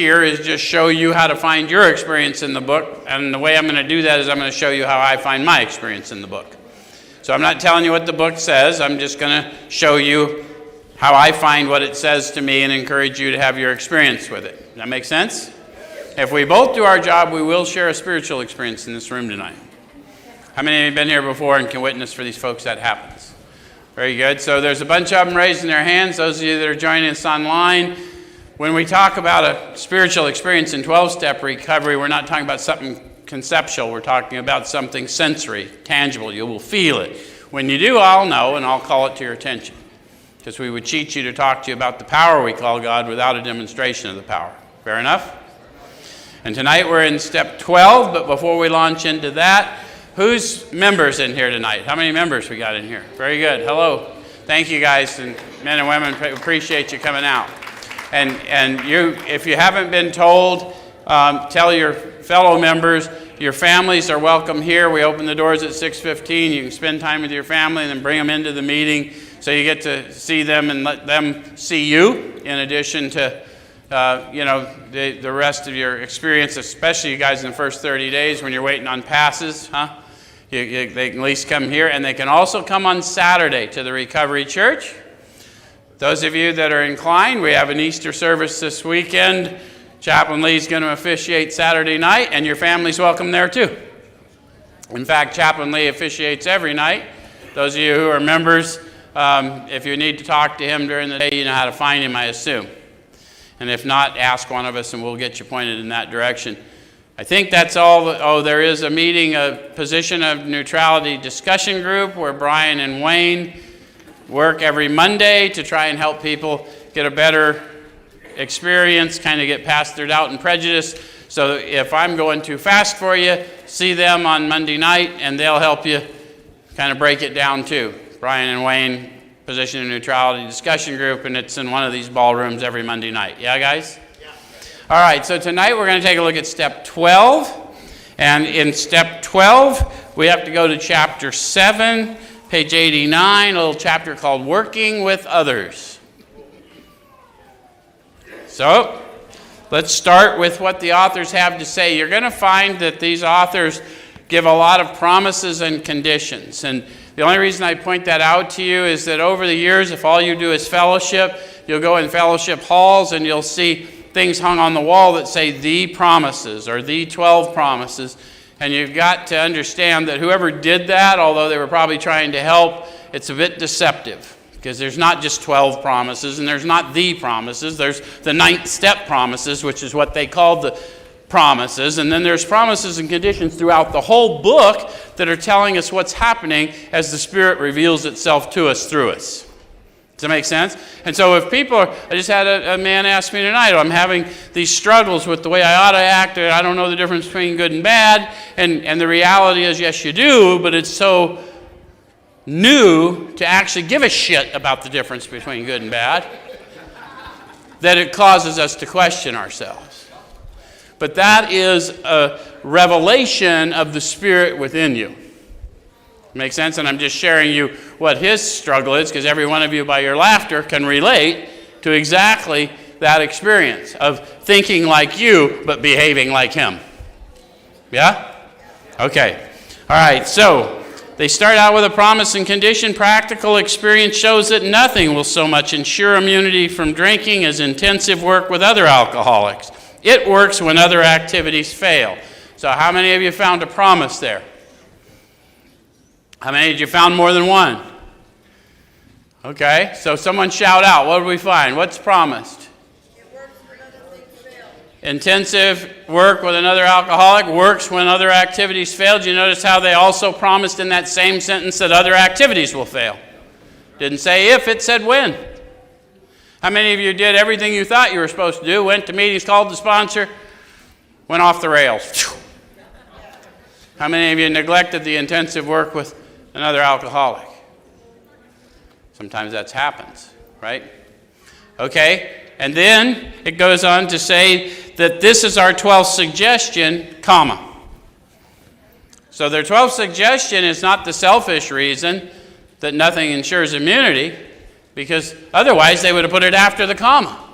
here is just show you how to find your experience in the book, and the way I'm going to do that is I'm going to show you how I find my experience in the book. So I'm not telling you what the book says, I'm just going to show you how I find what it says to me and encourage you to have your experience with it. Does that make sense? If we both do our job, we will share a spiritual experience in this room tonight. How many of you have been here before and can witness for these folks that happens? Very good. So there's a bunch of them raising their hands. Those of you that are joining us online, when we talk about a spiritual experience in 12-step recovery, we're not talking about something conceptual. We're talking about something sensory, tangible. You will feel it. When you do, I'll know, and I'll call it to your attention. Because we would cheat you to talk to you about the power we call God without a demonstration of the power. Fair enough? And tonight we're in step 12, but before we launch into that, who's members in here tonight? How many members we got in here? Very good. Hello. Thank you guys, and men and women, appreciate you coming out. And you, if you haven't been told, tell your fellow members, your families are welcome here. We open the doors at 6:15. You can spend time with your family and then bring them into the meeting so you get to see them and let them see you, in addition to the rest of your experience, especially you guys in the first 30 days when you're waiting on passes, huh? They can at least come here, and they can also come on Saturday to the Recovery Church. Those of you that are inclined, we have an Easter service this weekend. Chaplain Lee's going to officiate Saturday night, and your family's welcome there too. In fact, Chaplain Lee officiates every night. Those of you who are members, if you need to talk to him during the day, you know how to find him, I assume. And if not, ask one of us and we'll get you pointed in that direction. I think that's all. There is a meeting, a position of neutrality discussion group where Brian and Wayne work every Monday to try and help people get a better experience, kind of get past their doubt and prejudice. So if I'm going too fast for you, see them on Monday night and they'll help you kind of break it down too. Brian and Wayne, position of neutrality discussion group, and it's in one of these ballrooms every Monday night. Yeah, guys? Yeah. All right, so tonight we're going to take a look at step 12. And in step 12, we have to go to chapter 7, page 89, a little chapter called Working with Others. So, let's start with what the authors have to say. You're going to find that these authors give a lot of promises and conditions. And the only reason I point that out to you is that over the years, if all you do is fellowship, you'll go in fellowship halls and you'll see things hung on the wall that say the promises or the 12 promises. And you've got to understand that whoever did that, although they were probably trying to help, it's a bit deceptive. Because there's not just 12 promises, and there's not the promises. There's the 9th step promises, which is what they called the promises. And then there's promises and conditions throughout the whole book that are telling us what's happening as the Spirit reveals itself to us through us. Does that make sense? And so if people are, I just had a man ask me tonight, I'm having these struggles with the way I ought to act, and I don't know the difference between good and bad. And the reality is, yes, you do, but it's so new to actually give a shit about the difference between good and bad that it causes us to question ourselves. But that is a revelation of the Spirit within you. Make sense? And I'm just sharing you what his struggle is, because every one of you by your laughter can relate to exactly that experience of thinking like you but behaving like him. Yeah? Okay. All right, so they start out with a promise and condition. Practical experience shows that nothing will so much ensure immunity from drinking as intensive work with other alcoholics. It works when other activities fail. So how many of you found a promise there? How many of you found more than one? Okay, so someone shout out. What did we find? What's promised? It works when other things fail. Intensive work with another alcoholic works when other activities fail. Did you notice how they also promised in that same sentence that other activities will fail? Didn't say if, it said when. How many of you did everything you thought you were supposed to do, went to meetings, called the sponsor, went off the rails? How many of you neglected the intensive work with another alcoholic? Sometimes that happens, right? Okay, and then it goes on to say that this is our 12th suggestion, comma. So their 12th suggestion is not the selfish reason that nothing ensures immunity, because otherwise they would have put it after the comma.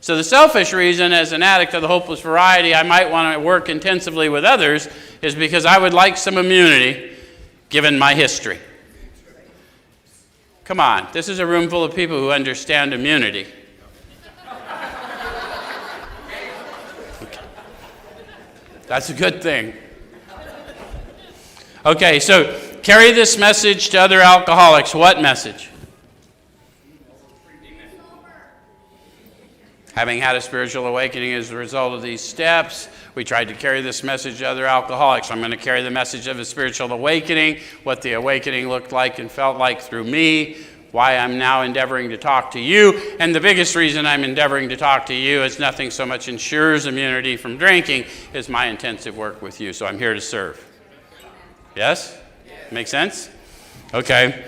So the selfish reason, as an addict of the hopeless variety, I might want to work intensively with others is because I would like some immunity given my history. Come on, this is a room full of people who understand immunity. Okay. That's a good thing. Okay, so carry this message to other alcoholics. What message? Having had a spiritual awakening as a result of these steps, we tried to carry this message to other alcoholics. I'm going to carry the message of a spiritual awakening, what the awakening looked like and felt like through me, why I'm now endeavoring to talk to you. And the biggest reason I'm endeavoring to talk to you is nothing so much ensures immunity from drinking as my intensive work with you. So I'm here to serve. Yes? Make sense? Okay.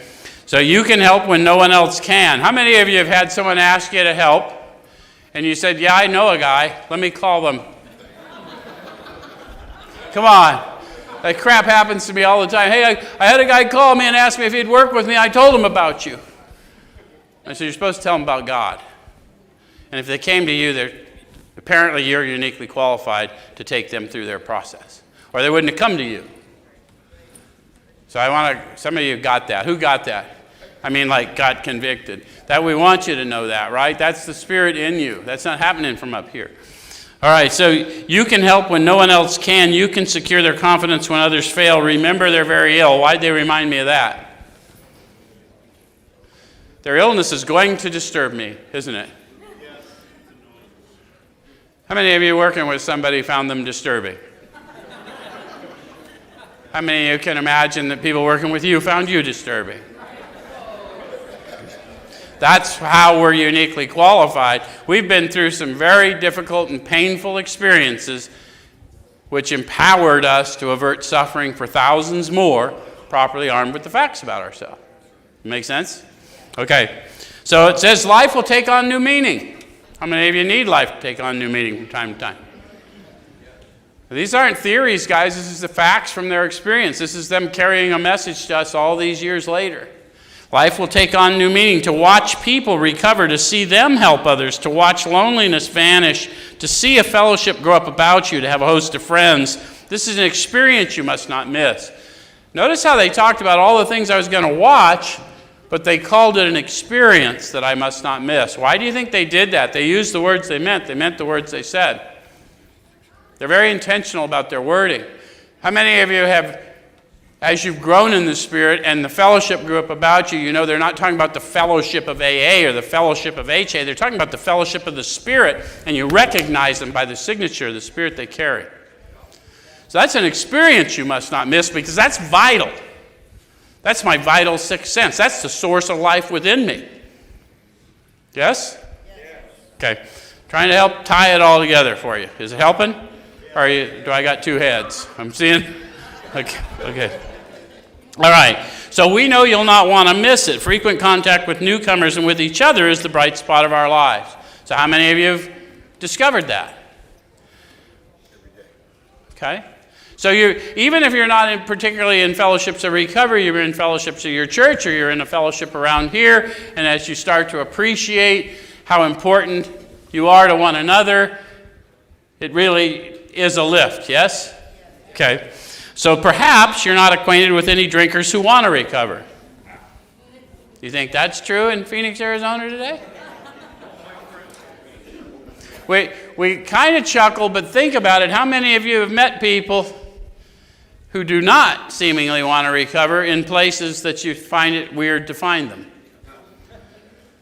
So you can help when no one else can. How many of you have had someone ask you to help? And you said, yeah, I know a guy. Let me call them. Come on. That crap happens to me all the time. Hey, I had a guy call me and ask me if he'd work with me. I told him about you. I said, you're supposed to tell them about God. And if they came to you, apparently you're uniquely qualified to take them through their process. Or they wouldn't have come to you. So some of you got that. Who got that? I mean, like, got convicted. That we want you to know that, right? That's the Spirit in you. That's not happening from up here. All right, so you can help when no one else can. You can secure their confidence when others fail. Remember, they're very ill. Why'd they remind me of that? Their illness is going to disturb me, isn't it? How many of you working with somebody found them disturbing? How many of you can imagine that people working with you found you disturbing? That's how we're uniquely qualified. We've been through some very difficult and painful experiences which empowered us to avert suffering for thousands more, properly armed with the facts about ourselves. Make sense? Okay. So it says life will take on new meaning. How many of you need life to take on new meaning from time to time? These aren't theories, guys. This is the facts from their experience. This is them carrying a message to us all these years later. Life will take on new meaning. To watch people recover, to see them help others, to watch loneliness vanish, to see a fellowship grow up about you, to have a host of friends. This is an experience you must not miss. Notice how they talked about all the things I was going to watch, but they called it an experience that I must not miss. Why do you think they did that? They used the words they meant. They meant the words they said. They're very intentional about their wording. How many of you have, as you've grown in the Spirit and the fellowship grew up about you, you know they're not talking about the fellowship of AA or the fellowship of HA. They're talking about the fellowship of the Spirit, and you recognize them by the signature of the Spirit they carry. So that's an experience you must not miss because that's vital. That's my vital sixth sense. That's the source of life within me. Yes? Okay. Trying to help tie it all together for you. Is it helping? Or do I got two heads? I'm seeing? Okay. All right. So we know you'll not want to miss it. Frequent contact with newcomers and with each other is the bright spot of our lives. So how many of you have discovered that? Okay. So even if you're not particularly in fellowships of recovery, you're in fellowships of your church or you're in a fellowship around here, and as you start to appreciate how important you are to one another, it really is a lift, yes? Okay. So perhaps you're not acquainted with any drinkers who want to recover. You think that's true in Phoenix, Arizona today? We kind of chuckle, but think about it. How many of you have met people who do not seemingly want to recover in places that you find it weird to find them?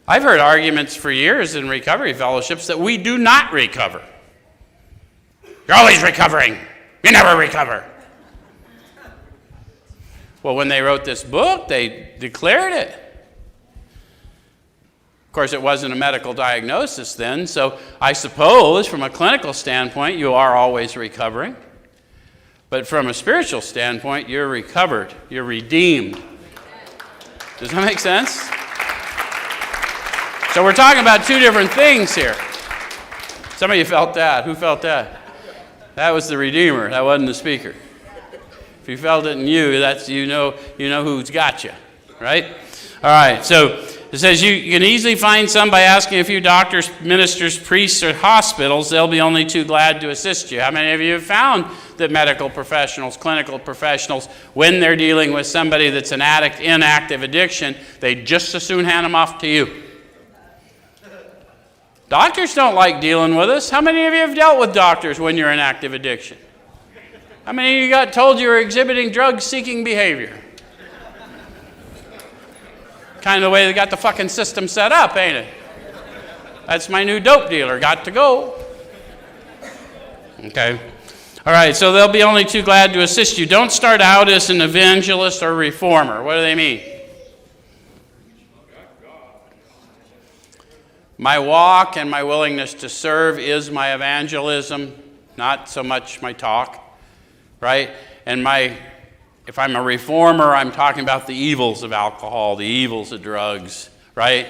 I've heard arguments for years in recovery fellowships that we do not recover. You're always recovering. You never recover. Well, when they wrote this book, they declared it. Of course, it wasn't a medical diagnosis then, so I suppose from a clinical standpoint, you are always recovering. But from a spiritual standpoint, you're recovered. You're redeemed. Does that make sense? So we're talking about two different things here. Some of you felt that. Who felt that? That was the Redeemer. That wasn't the speaker. If you felt it in you, that's you know who's got you, right? All right. So It says you can easily find some by asking a few doctors, ministers, priests, or hospitals. They'll be only too glad to assist you. How many of you have found that medical professionals, clinical professionals, when they're dealing with somebody that's an addict in active addiction, they just as soon hand them off to you? Doctors don't like dealing with us. How many of you have dealt with doctors when you're in active addiction? How many of you got told you were exhibiting drug-seeking behavior? Kind of the way they got the fucking system set up, ain't it? That's my new dope dealer. Got to go. Okay. All right, so they'll be only too glad to assist you. Don't start out as an evangelist or reformer. What do they mean? My walk and my willingness to serve is my evangelism, not so much my talk, right? And if I'm a reformer, I'm talking about the evils of alcohol, the evils of drugs, right?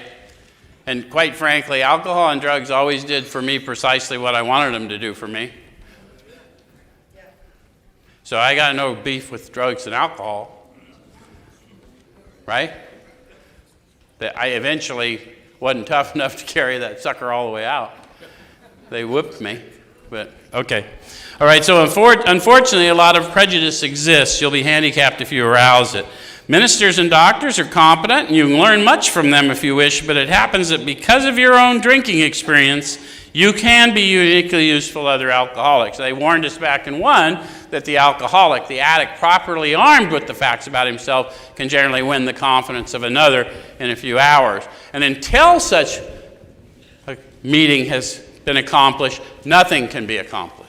And quite frankly, alcohol and drugs always did for me precisely what I wanted them to do for me. So I got no beef with drugs and alcohol, right? That I eventually wasn't tough enough to carry that sucker all the way out. They whipped me, but okay. All right, so unfortunately, a lot of prejudice exists. You'll be handicapped if you arouse it. Ministers and doctors are competent, and you can learn much from them if you wish, but it happens that because of your own drinking experience, you can be uniquely useful to other alcoholics. They warned us back in 1 that the alcoholic, the addict, properly armed with the facts about himself, can generally win the confidence of another in a few hours. And until such a meeting has been accomplished, nothing can be accomplished.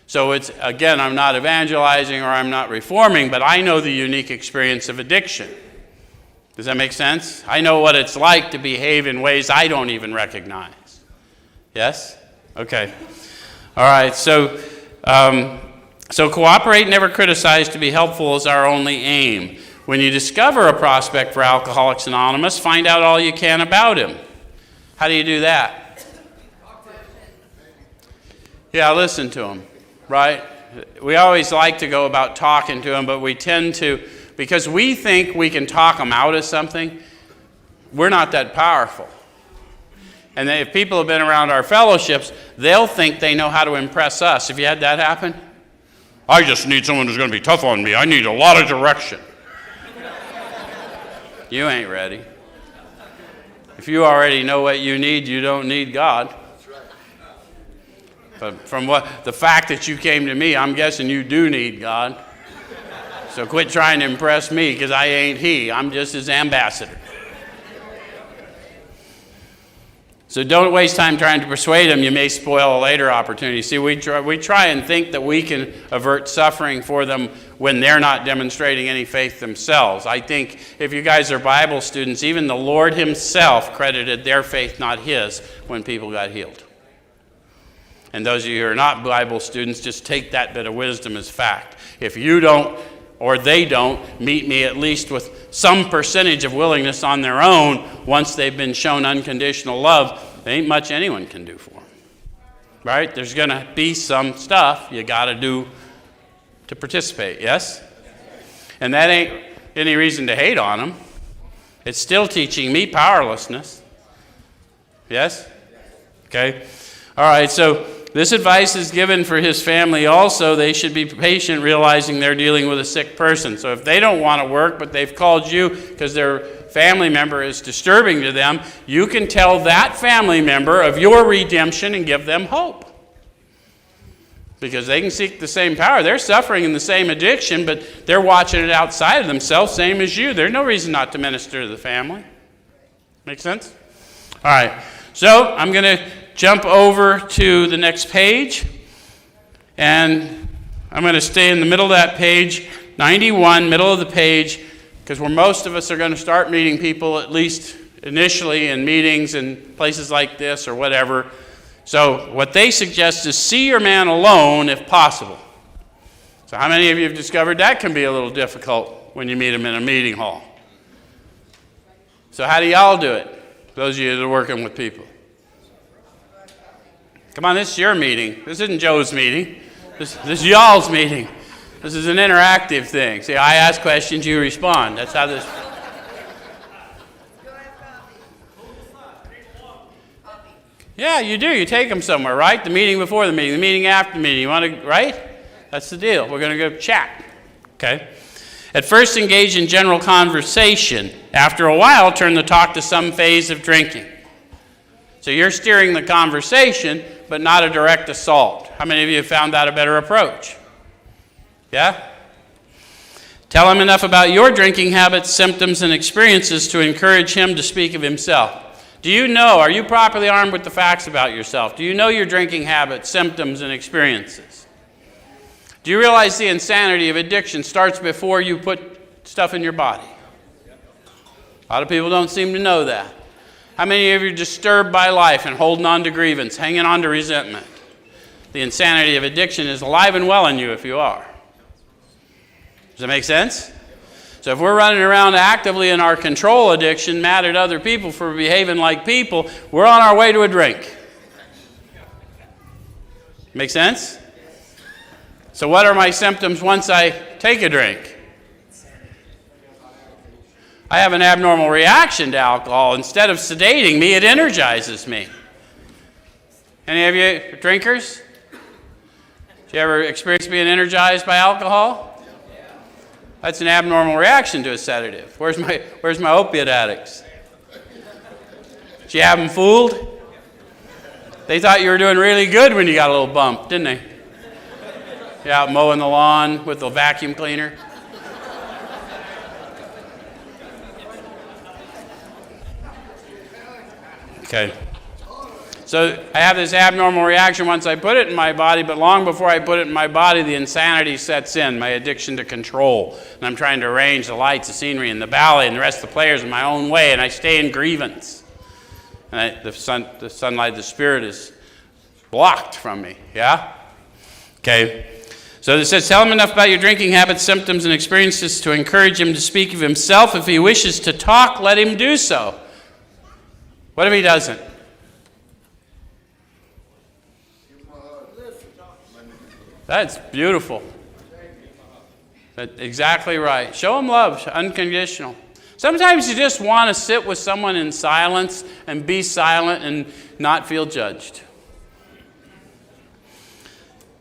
So it's, again, I'm not evangelizing or I'm not reforming, but I know the unique experience of addiction. Does that make sense? I know what it's like to behave in ways I don't even recognize. Yes? Okay. All right, so cooperate, never criticize, to be helpful is our only aim. When you discover a prospect for Alcoholics Anonymous, find out all you can about him. How do you do that? Yeah, listen to him. Right? We always like to go about talking to them, but we tend to, because we think we can talk them out of something, we're not that powerful. And if people have been around our fellowships, they'll think they know how to impress us. Have you had that happen? I just need someone who's going to be tough on me. I need a lot of direction. You ain't ready. If you already know what you need, you don't need God. But from the fact that you came to me, I'm guessing you do need God. So quit trying to impress me, because I ain't he. I'm just his ambassador. So don't waste time trying to persuade them. You may spoil a later opportunity. See, we try and think that we can avert suffering for them when they're not demonstrating any faith themselves. I think if you guys are Bible students, even the Lord himself credited their faith, not his, when people got healed. And those of you who are not Bible students, just take that bit of wisdom as fact. If you don't, or they don't, meet me at least with some percentage of willingness on their own, once they've been shown unconditional love, there ain't much anyone can do for them. Right? There's going to be some stuff you got to do to participate, yes? And that ain't any reason to hate on them. It's still teaching me powerlessness. Yes? Okay? All right, so this advice is given for his family also. They should be patient, realizing they're dealing with a sick person. So if they don't want to work, but they've called you because their family member is disturbing to them, you can tell that family member of your redemption and give them hope. Because they can seek the same power. They're suffering in the same addiction, but they're watching it outside of themselves, same as you. There's no reason not to minister to the family. Make sense? All right. So I'm going to jump over to the next page, and I'm going to stay in the middle of that page, 91, middle of the page, because where most of us are going to start meeting people, at least initially in meetings and places like this or whatever. So what they suggest is see your man alone if possible. So how many of you have discovered that can be a little difficult when you meet him in a meeting hall? So how do y'all do it, those of you that are working with people? Come on, this is your meeting. This isn't Joe's meeting. This is y'all's meeting. This is an interactive thing. See, I ask questions, you respond. That's how this... Yeah, you do. You take them somewhere, right? The meeting before the meeting after the meeting. You want to, right? That's the deal. We're going to go chat. Okay? At first, engage in general conversation. After a while, turn the talk to some phase of drinking. So you're steering the conversation, but not a direct assault. How many of you have found that a better approach? Yeah? Tell him enough about your drinking habits, symptoms, and experiences to encourage him to speak of himself. Do you know, are you properly armed with the facts about yourself? Do you know your drinking habits, symptoms, and experiences? Do you realize the insanity of addiction starts before you put stuff in your body? A lot of people don't seem to know that. How many of you are disturbed by life and holding on to grievance, hanging on to resentment? The insanity of addiction is alive and well in you if you are. Does that make sense? So if we're running around actively in our control addiction, mad at other people for behaving like people, we're on our way to a drink. Make sense? So what are my symptoms once I take a drink? I have an abnormal reaction to alcohol. Instead of sedating me, it energizes me. Any of you drinkers? Did you ever experience being energized by alcohol? That's an abnormal reaction to a sedative. Where's my opiate addicts? Did you have them fooled? They thought you were doing really good when you got a little bump, didn't they? You're out mowing the lawn with the vacuum cleaner. Okay. So I have this abnormal reaction once I put it in my body, but long before I put it in my body, the insanity sets in, my addiction to control. And I'm trying to arrange the lights, the scenery, and the ballet, and the rest of the players in my own way, and I stay in grievance. And the sunlight, the spirit is blocked from me, yeah? Okay. So it says, tell him enough about your drinking habits, symptoms, and experiences to encourage him to speak of himself. If he wishes to talk, let him do so. What if he doesn't? That's beautiful. That's exactly right. Show him love, unconditional. Sometimes you just want to sit with someone in silence and be silent and not feel judged.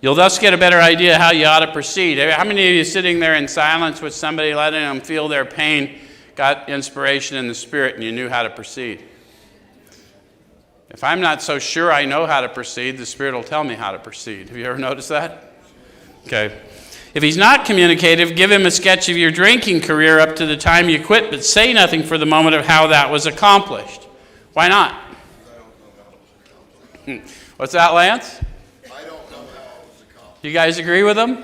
You'll thus get a better idea how you ought to proceed. How many of you sitting there in silence with somebody, letting them feel their pain, got inspiration in the spirit and you knew how to proceed? If I'm not so sure I know how to proceed, the Spirit will tell me how to proceed. Have you ever noticed that? Okay. If he's not communicative, give him a sketch of your drinking career up to the time you quit, but say nothing for the moment of how that was accomplished. Why not? What's that, Lance? I don't know how it was accomplished. You guys agree with him?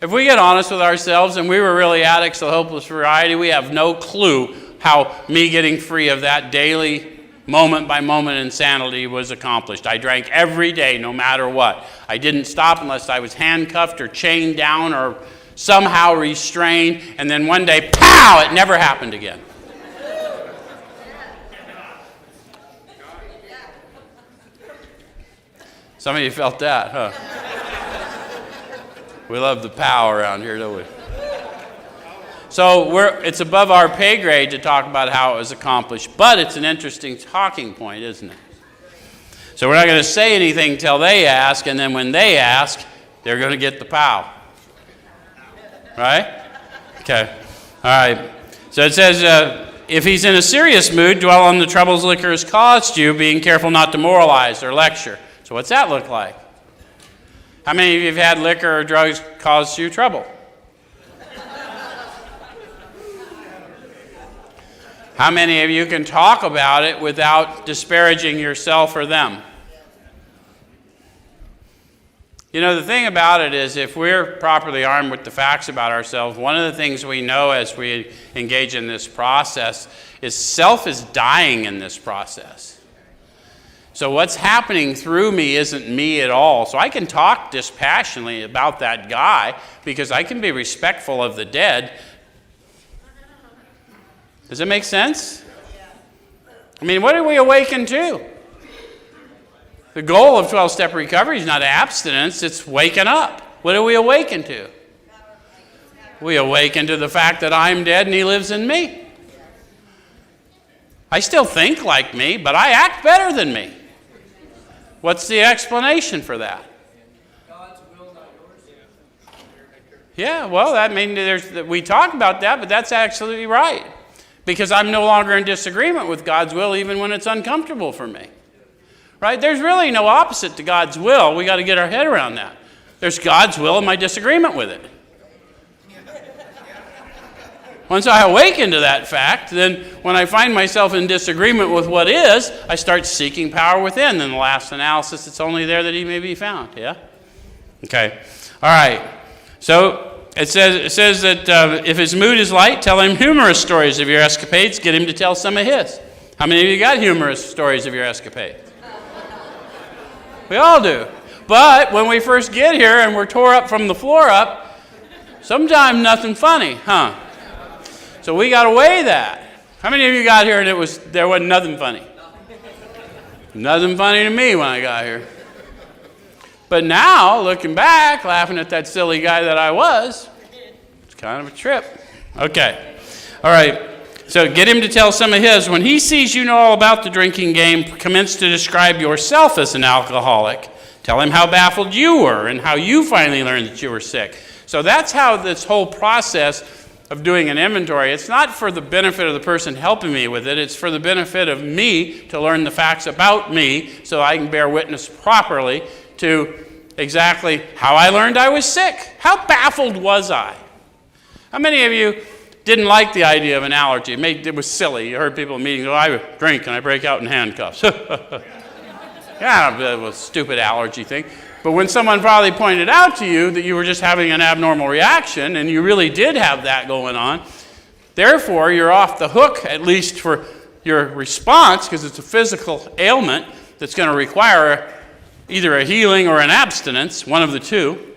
If we get honest with ourselves and we were really addicts of the hopeless variety, we have no clue how me getting free of that daily moment-by-moment insanity was accomplished. I drank every day, no matter what. I didn't stop unless I was handcuffed or chained down or somehow restrained, and then one day, pow, it never happened again. Some of you felt that, huh? We love the pow around here, don't we? So it's above our pay grade to talk about how it was accomplished, but it's an interesting talking point, isn't it? So we're not going to say anything till they ask, and then when they ask, they're going to get the pow. Right? Okay. All right. So it says, if he's in a serious mood, dwell on the troubles liquor has caused you, being careful not to moralize or lecture. So what's that look like? How many of you have had liquor or drugs cause you trouble? How many of you can talk about it without disparaging yourself or them? You know, the thing about it is if we're properly armed with the facts about ourselves, one of the things we know as we engage in this process is self is dying in this process. So what's happening through me isn't me at all. So I can talk dispassionately about that guy because I can be respectful of the dead. Does that make sense? I mean, what are we awakened to? The goal of 12-step recovery is not abstinence, it's waking up. What are we awakened to? We awaken to the fact that I'm dead and he lives in me. I still think like me, but I act better than me. What's the explanation for that? God's will, not yours. Yeah, well, we talk about that, but that's absolutely right. Because I'm no longer in disagreement with God's will, even when it's uncomfortable for me. Right? There's really no opposite to God's will. We got to get our head around that. There's God's will and my disagreement with it. Once I awaken to that fact, then when I find myself in disagreement with what is, I start seeking power within. In the last analysis, it's only there that he may be found. Yeah? Okay. All right. So it says that if his mood is light, tell him humorous stories of your escapades. Get him to tell some of his. How many of you got humorous stories of your escapades? We all do. But when we first get here and we're tore up from the floor up, sometimes nothing funny, huh? So we got to weigh that. How many of you got here and there wasn't nothing funny? Nothing funny to me when I got here. But now, looking back, laughing at that silly guy that I was, it's kind of a trip. Okay. All right. So get him to tell some of his. When he sees you know all about the drinking game, commence to describe yourself as an alcoholic. Tell him how baffled you were and how you finally learned that you were sick. So that's how this whole process of doing an inventory, it's not for the benefit of the person helping me with it, it's for the benefit of me to learn the facts about me so I can bear witness properly to exactly how I learned I was sick. How baffled was I? How many of you didn't like the idea of an allergy? It was silly. You heard people in meetings, I drink and I break out in handcuffs. Yeah, it was a stupid allergy thing. But when someone probably pointed out to you that you were just having an abnormal reaction and you really did have that going on, therefore you're off the hook, at least for your response, because it's a physical ailment that's going to require either a healing or an abstinence, one of the two.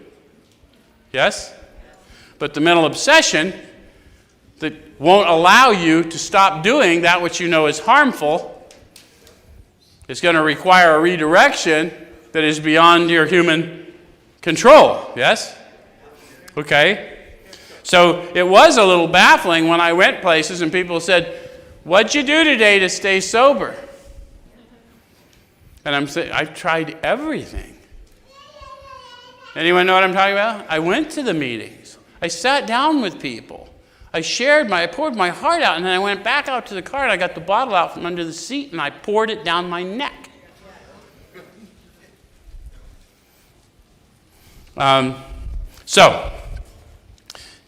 Yes? But the mental obsession that won't allow you to stop doing that which you know is harmful is going to require a redirection that is beyond your human control. Yes? Okay. So it was a little baffling when I went places and people said, "What'd you do today to stay sober?" And I'm saying, I've tried everything. Anyone know what I'm talking about? I went to the meetings. I sat down with people. I poured my heart out, and then I went back out to the car and I got the bottle out from under the seat and I poured it down my neck. So,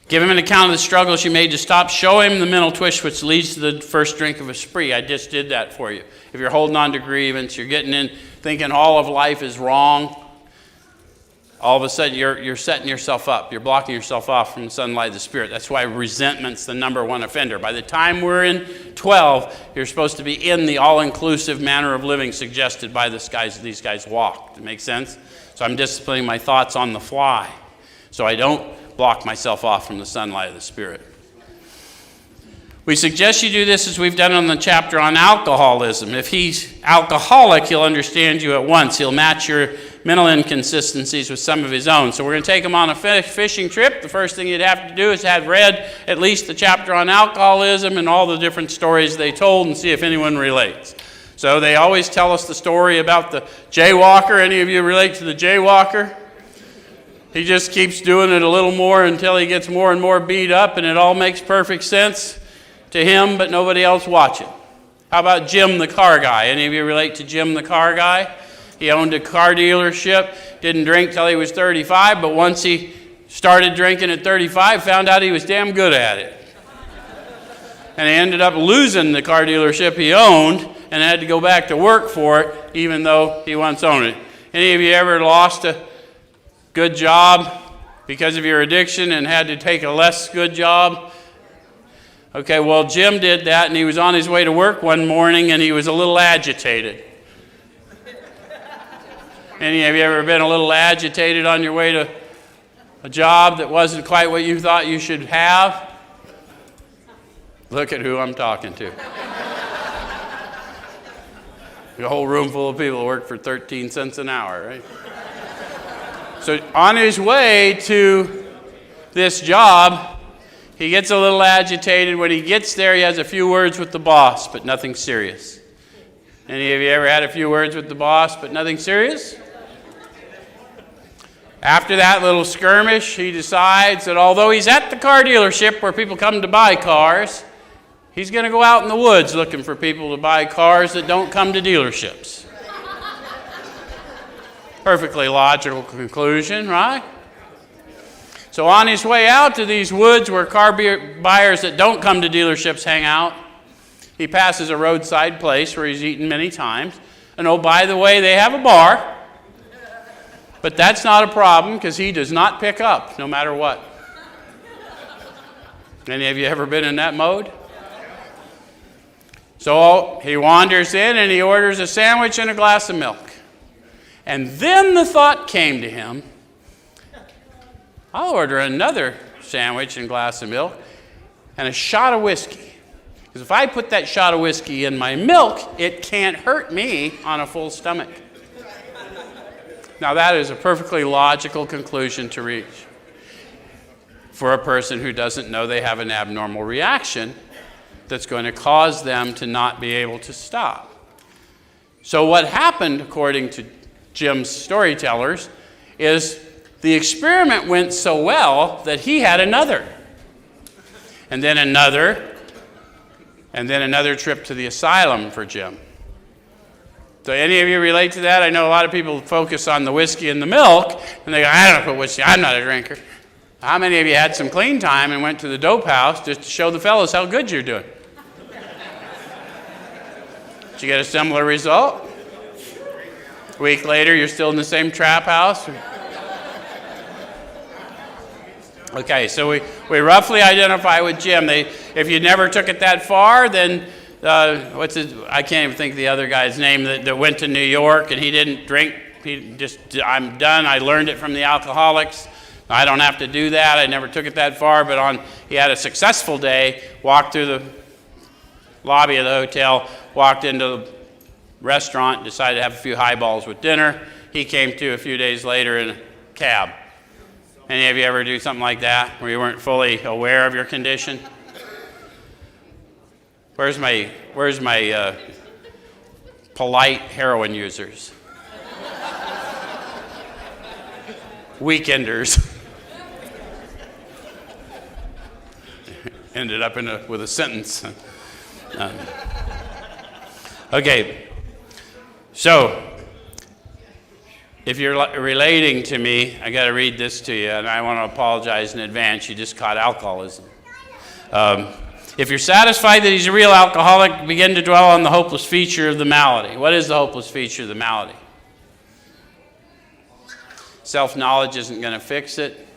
give him an account of the struggles you made to stop. Show him the mental twist which leads to the first drink of a spree. I just did that for you. If you're holding on to grievance, you're getting in thinking all of life is wrong, all of a sudden you're setting yourself up. You're blocking yourself off from the sunlight of the Spirit. That's why resentment's the number one offender. By the time we're in 12, you're supposed to be in the all-inclusive manner of living suggested by these guys walk. Does that make sense? So I'm disciplining my thoughts on the fly so I don't block myself off from the sunlight of the Spirit. We suggest you do this as we've done on the chapter on alcoholism. If he's alcoholic, he'll understand you at once. He'll match your mental inconsistencies with some of his own. So we're going to take him on a fishing trip. The first thing you'd have to do is have read at least the chapter on alcoholism and all the different stories they told and see if anyone relates. So they always tell us the story about the jaywalker. Any of you relate to the jaywalker? He just keeps doing it a little more until he gets more and more beat up, and it all makes perfect sense to him, but nobody else watching. How about Jim the car guy? Any of you relate to Jim the car guy? He owned a car dealership, didn't drink till he was 35, but once he started drinking at 35, found out he was damn good at it. And he ended up losing the car dealership he owned and had to go back to work for it, even though he once owned it. Any of you ever lost a good job because of your addiction and had to take a less good job? Okay, well, Jim did that, and he was on his way to work one morning, and he was a little agitated. Any of you ever been a little agitated on your way to a job that wasn't quite what you thought you should have? Look at who I'm talking to. A whole room full of people who work for 13 cents an hour, right? So on his way to this job, He gets a little agitated. When he gets there, he has a few words with the boss, but nothing serious. Any of you ever had a few words with the boss, but nothing serious? After that little skirmish, he decides that although he's at the car dealership where people come to buy cars, he's going to go out in the woods looking for people to buy cars that don't come to dealerships. Perfectly logical conclusion, right? So on his way out to these woods where car buyers that don't come to dealerships hang out, he passes a roadside place where he's eaten many times. And oh, by the way, they have a bar. But that's not a problem because he does not pick up no matter what. Any of you ever been in that mode? So he wanders in and he orders a sandwich and a glass of milk. And then the thought came to him, I'll order another sandwich and glass of milk and a shot of whiskey. Because if I put that shot of whiskey in my milk, it can't hurt me on a full stomach. Now that is a perfectly logical conclusion to reach for a person who doesn't know they have an abnormal reaction that's going to cause them to not be able to stop. So what happened, according to Jim's storytellers, is the experiment went so well that he had another. And then another, and then another trip to the asylum for Jim. So any of you relate to that? I know a lot of people focus on the whiskey and the milk, and they go, I don't put whiskey, I'm not a drinker. How many of you had some clean time and went to the dope house just to show the fellas how good you're doing? Did you get a similar result? A week later, you're still in the same trap house? Okay, so we roughly identify with Jim. If you never took it that far, then I can't even think of the other guy's name that went to New York and he didn't drink. He just, I'm done. I learned it from the alcoholics. I don't have to do that. I never took it that far, but he had a successful day, walked through the lobby of the hotel, walked into the restaurant, decided to have a few highballs with dinner. He came to a few days later in a cab. Any of you ever do something like that where you weren't fully aware of your condition? Where's my polite heroin users? Weekenders. Ended up with a sentence. Okay, so if you're relating to me, I got to read this to you, and I want to apologize in advance. You just caught alcoholism. If you're satisfied that he's a real alcoholic, begin to dwell on the hopeless feature of the malady. What is the hopeless feature of the malady? Self-knowledge isn't going to fix it.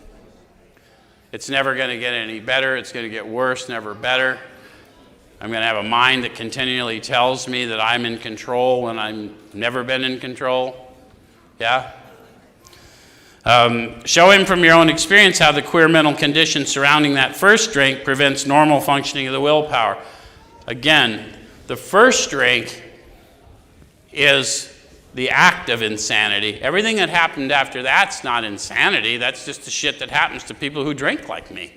It's never going to get any better. It's going to get worse, never better. I'm going to have a mind that continually tells me that I'm in control when I've never been in control. Yeah? Show him from your own experience how the queer mental condition surrounding that first drink prevents normal functioning of the willpower. Again, the first drink is the act of insanity. Everything that happened after that's not insanity. That's just the shit that happens to people who drink like me.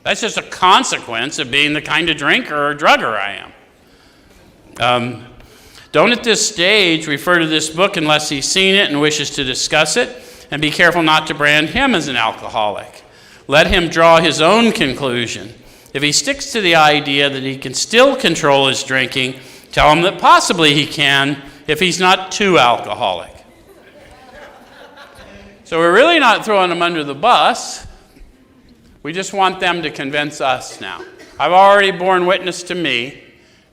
That's just a consequence of being the kind of drinker or drugger I am. Don't at this stage refer to this book unless he's seen it and wishes to discuss it, and be careful not to brand him as an alcoholic. Let him draw his own conclusion. If he sticks to the idea that he can still control his drinking, tell him that possibly he can if he's not too alcoholic. So we're really not throwing them under the bus. We just want them to convince us now. I've already borne witness to me.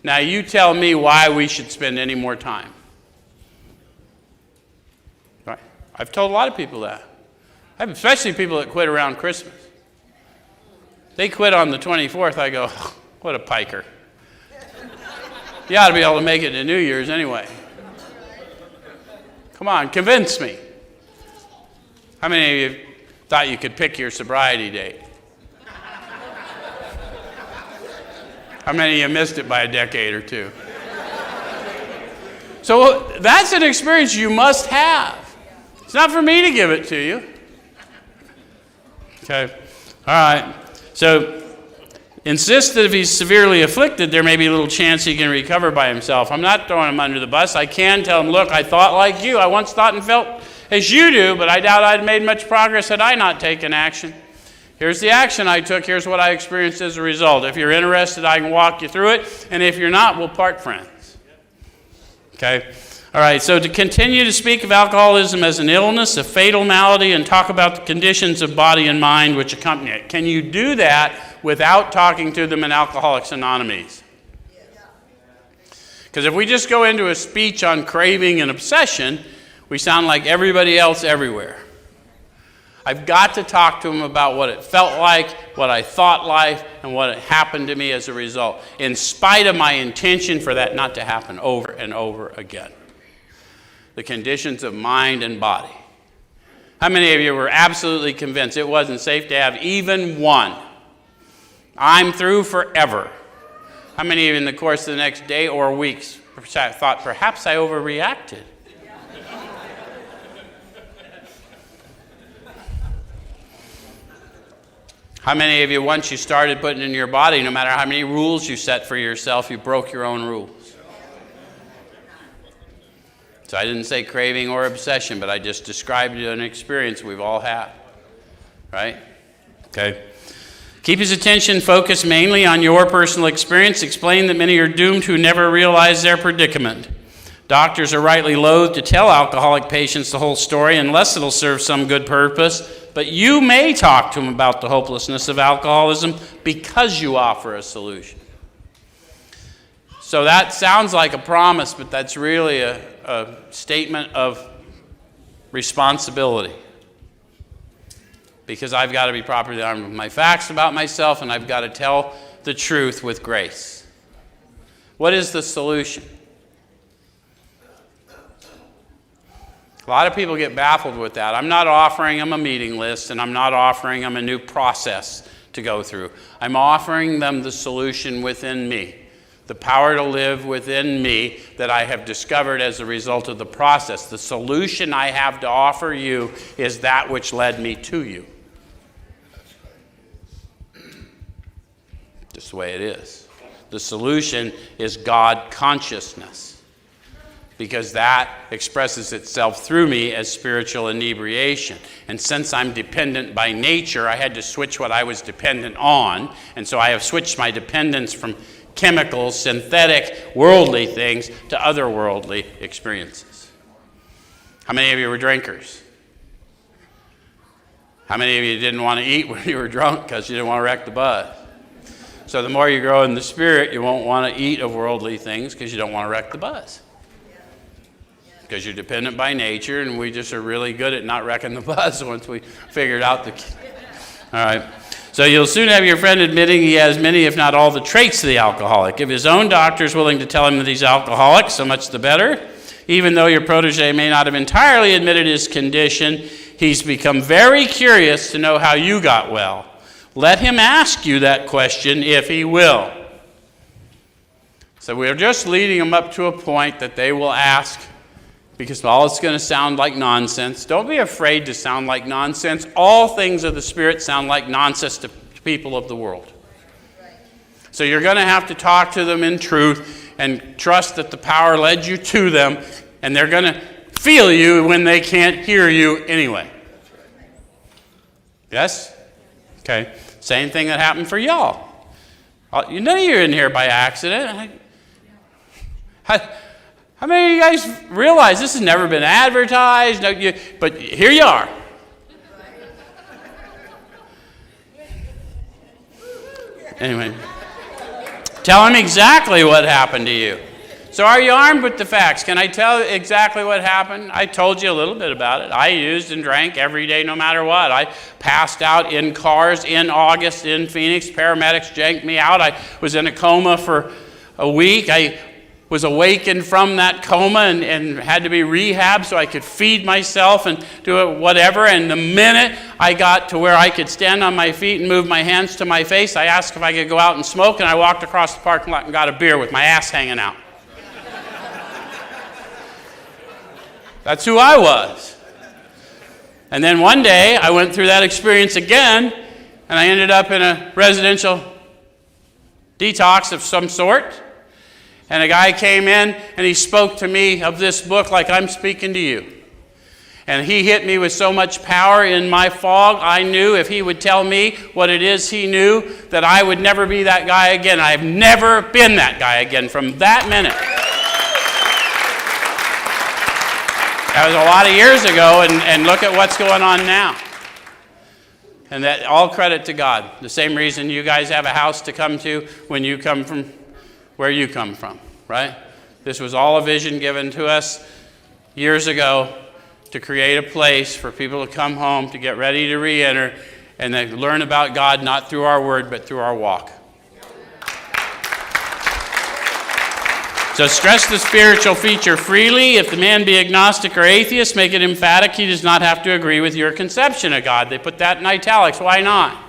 Now you tell me why we should spend any more time. Right? I've told a lot of people that. Especially people that quit around Christmas. They quit on the 24th. I go, oh, what a piker. You ought to be able to make it to New Year's anyway. Come on, convince me. How many of you thought you could pick your sobriety date? How many of you missed it by a decade or two? So that's an experience you must have. It's not for me to give it to you. Okay, all right. So insist that if he's severely afflicted, there may be a little chance he can recover by himself. I'm not throwing him under the bus. I can tell him, look, I thought like you. I once thought and felt as you do, but I doubt I'd made much progress had I not taken action. Here's the action I took. Here's what I experienced as a result. If you're interested, I can walk you through it. And if you're not, we'll part friends. Okay? All right, so to continue to speak of alcoholism as an illness, a fatal malady, and talk about the conditions of body and mind which accompany it. Can you do that without talking to them in Alcoholics Anonymous? Because if we just go into a speech on craving and obsession, we sound like everybody else everywhere. I've got to talk to them about what it felt like, what I thought like, and what happened to me as a result, in spite of my intention for that not to happen over and over again. The conditions of mind and body. How many of you were absolutely convinced it wasn't safe to have even one? I'm through forever. How many of you in the course of the next day or weeks thought perhaps I overreacted? How many of you, once you started putting it in your body, no matter how many rules you set for yourself, you broke your own rules? So I didn't say craving or obsession, but I just described an experience we've all had. Right? Okay. Keep his attention focused mainly on your personal experience. Explain that many are doomed who never realize their predicament. Doctors are rightly loath to tell alcoholic patients the whole story unless it'll serve some good purpose. But you may talk to them about the hopelessness of alcoholism because you offer a solution. So that sounds like a promise, but that's really a statement of responsibility. Because I've got to be properly armed with my facts about myself, and I've got to tell the truth with grace. What is the solution? A lot of people get baffled with that. I'm not offering them a meeting list, and I'm not offering them a new process to go through. I'm offering them the solution within me, the power to live within me that I have discovered as a result of the process. The solution I have to offer you is that which led me to you. Just the way it is. The solution is God consciousness, because that expresses itself through me as spiritual inebriation. And since I'm dependent by nature, I had to switch what I was dependent on. And so I have switched my dependence from chemicals, synthetic, worldly things to otherworldly experiences. How many of you were drinkers? How many of you didn't want to eat when you were drunk because you didn't want to wreck the bus? So the more you grow in the spirit, you won't want to eat of worldly things because you don't want to wreck the bus. Because you're dependent by nature, and we just are really good at not wrecking the bus once we figured out the... All right. So you'll soon have your friend admitting he has many, if not all, the traits of the alcoholic. If his own doctor is willing to tell him that he's alcoholic, so much the better. Even though your protege may not have entirely admitted his condition, he's become very curious to know how you got well. Let him ask you that question if he will. So we're just leading them up to a point that they will ask, because all it's going to sound like nonsense. Don't be afraid to sound like nonsense. All things of the Spirit sound like nonsense to people of the world. So you're going to have to talk to them in truth and trust that the power led you to them, and they're going to feel you when they can't hear you anyway. Yes? Okay. Same thing that happened for y'all. None of you are in here by accident. How many of you guys realize this has never been advertised? But here you are. Anyway, tell him exactly what happened to you. So are you armed with the facts? Can I tell exactly what happened? I told you a little bit about it. I used and drank every day no matter what. I passed out in cars in August in Phoenix. Paramedics janked me out. I was in a coma for a week. I was awakened from that coma and had to be rehabbed so I could feed myself and do it whatever. And the minute I got to where I could stand on my feet and move my hands to my face, I asked if I could go out and smoke, and I walked across the parking lot and got a beer with my ass hanging out. That's who I was. And then one day I went through that experience again, And I ended up in a residential detox of some sort. And a guy came in and he spoke to me of this book like I'm speaking to you. And he hit me with so much power in my fog, I knew if he would tell me what it is he knew, that I would never be that guy again. I've never been that guy again from that minute. That was a lot of years ago, and look at what's going on now. And that all credit to God. The same reason you guys have a house to come to when you come from where you come from, right? This was all a vision given to us years ago to create a place for people to come home, to get ready to re-enter, and they learn about God not through our word, but through our walk. So stress the spiritual feature freely. If the man be agnostic or atheist, make it emphatic. He does not have to agree with your conception of God. They put that in italics. Why not?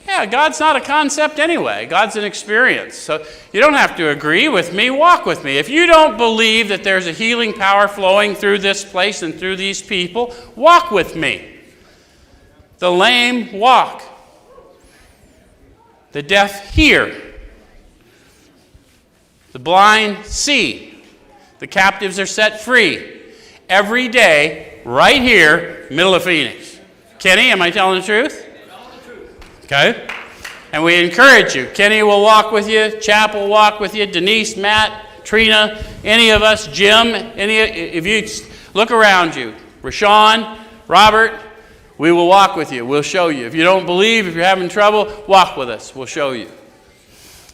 Yeah, God's not a concept anyway. God's an experience. So you don't have to agree with me. Walk with me. If you don't believe that there's a healing power flowing through this place and through these people, walk with me. The lame walk. The deaf hear. The blind see. The captives are set free. Every day, right here, middle of Phoenix. Kenny, am I telling the truth? Okay? And we encourage you. Kenny will walk with you. Chap will walk with you. Denise, Matt, Trina, any of us, Jim, if you look around you, Rashawn, Robert, we will walk with you. We'll show you. If you don't believe, if you're having trouble, walk with us. We'll show you.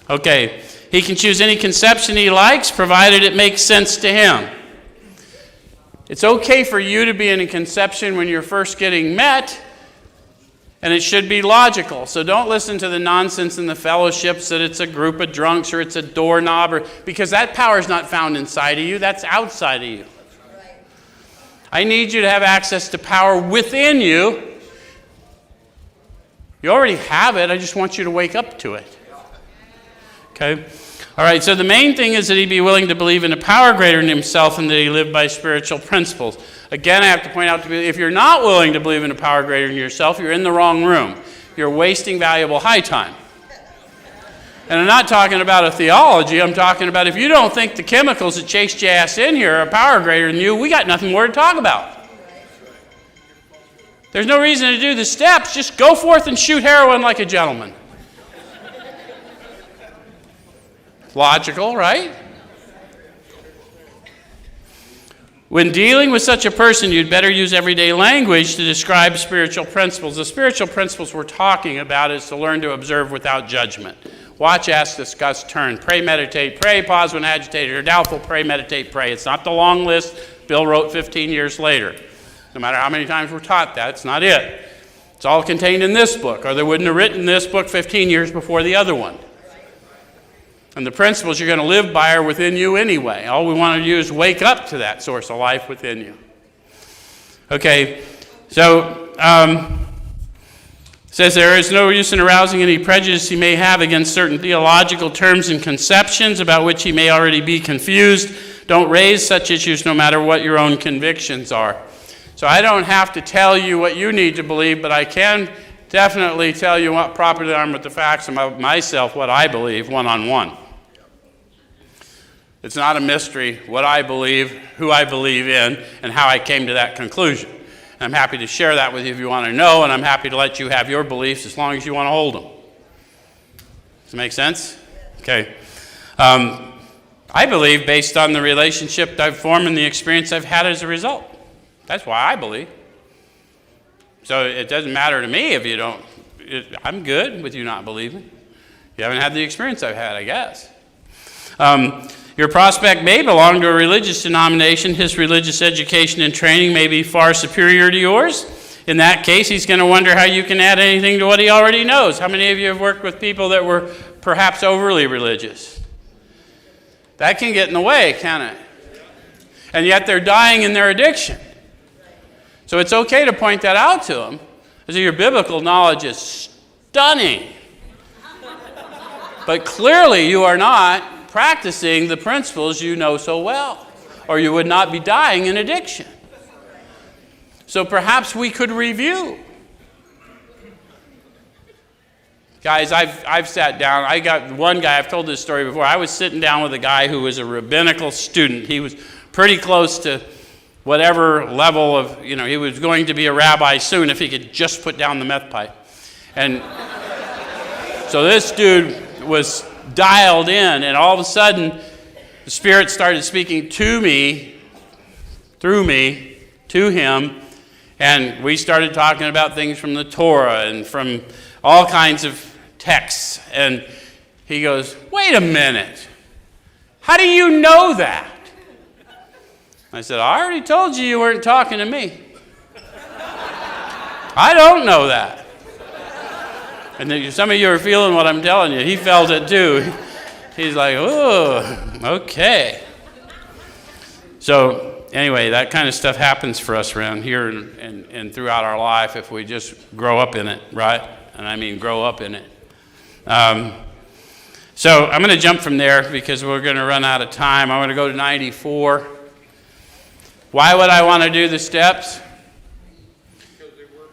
Okay. He can choose any conception he likes, provided it makes sense to him. It's okay for you to be in a conception when you're first getting met, and it should be logical. So don't listen to the nonsense in the fellowships that it's a group of drunks or it's a doorknob, because that power is not found inside of you, that's outside of you. I need you to have access to power within you. You already have it, I just want you to wake up to it. Okay? All right, so the main thing is that he be willing to believe in a power greater than himself and that he live by spiritual principles. Again, I have to point out, if you're not willing to believe in a power greater than yourself, you're in the wrong room. You're wasting valuable high time. And I'm not talking about a theology. I'm talking about if you don't think the chemicals that chased your ass in here are power greater than you, we got nothing more to talk about. There's no reason to do the steps. Just go forth and shoot heroin like a gentleman. Logical, right? When dealing with such a person, you'd better use everyday language to describe spiritual principles. The spiritual principles we're talking about is to learn to observe without judgment. Watch, ask, discuss, turn. Pray, meditate, pray, pause when agitated or doubtful, pray, meditate, pray. It's not the long list Bill wrote 15 years later. No matter how many times we're taught that, it's not it. It's all contained in this book, or they wouldn't have written this book 15 years before the other one. And the principles you're going to live by are within you anyway. All we want to do is wake up to that source of life within you. Okay, so says there is no use in arousing any prejudice he may have against certain theological terms and conceptions about which he may already be confused. Don't raise such issues no matter what your own convictions are. So I don't have to tell you what you need to believe, but I can definitely tell you what properly armed with the facts about myself, what I believe, one-on-one. It's not a mystery what I believe, who I believe in, and how I came to that conclusion. And I'm happy to share that with you if you want to know, and I'm happy to let you have your beliefs as long as you want to hold them. Does that make sense? Okay. I believe based on the relationship I've formed and the experience I've had as a result. That's why I believe. So it doesn't matter to me if you don't. I'm good with you not believing. You haven't had the experience I've had, I guess. Your prospect may belong to a religious denomination. His religious education and training may be far superior to yours. In that case, he's going to wonder how you can add anything to what he already knows. How many of you have worked with people that were perhaps overly religious? That can get in the way, can it? And yet they're dying in their addiction. So it's okay to point that out to them, because your biblical knowledge is stunning. But clearly you are not practicing the principles you know so well, or you would not be dying in addiction. So perhaps we could review. Guys, I've sat down. I got one guy, I've told this story before. I was sitting down with a guy who was a rabbinical student. He was pretty close to whatever level of, he was going to be a rabbi soon if he could just put down the meth pipe. And so this dude was dialed in, and all of a sudden, the Spirit started speaking to me, through me, to him, and we started talking about things from the Torah and from all kinds of texts. And he goes, "Wait a minute. How do you know that?" I said, "I already told you weren't talking to me. I don't know that." And then some of you are feeling what I'm telling you. He felt it too. He's like, "Oh, okay." So anyway, that kind of stuff happens for us around here and throughout our life if we just grow up in it, right? And I mean grow up in it. So I'm going to jump from there because we're going to run out of time. I want to go to 94. Why would I want to do the steps? Because they work.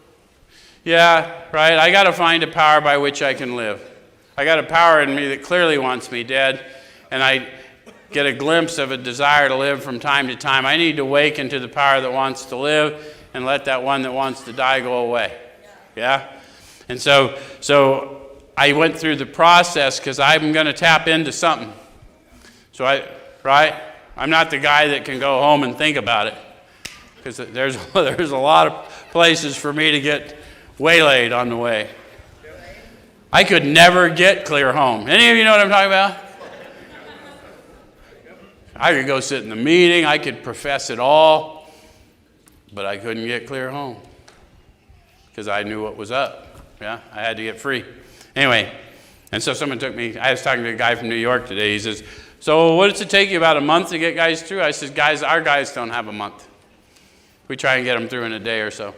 Yeah, right. I got to find a power by which I can live. I got a power in me that clearly wants me dead, and I get a glimpse of a desire to live from time to time. I need to awaken to the power that wants to live and let that one that wants to die go away. Yeah? And so I went through the process because I'm going to tap into something. I'm not the guy that can go home and think about it, because there's a lot of places for me to get waylaid on the way. I could never get clear home. Any of you know what I'm talking about? I could go sit in the meeting, I could profess it all, but I couldn't get clear home because I knew what was up. Yeah, I had to get free. Anyway, and so someone took me, I was talking to a guy from New York today. He says, "So what does it take you, about a month to get guys through?" I said, "Guys, our guys don't have a month. We try and get them through in a day or so.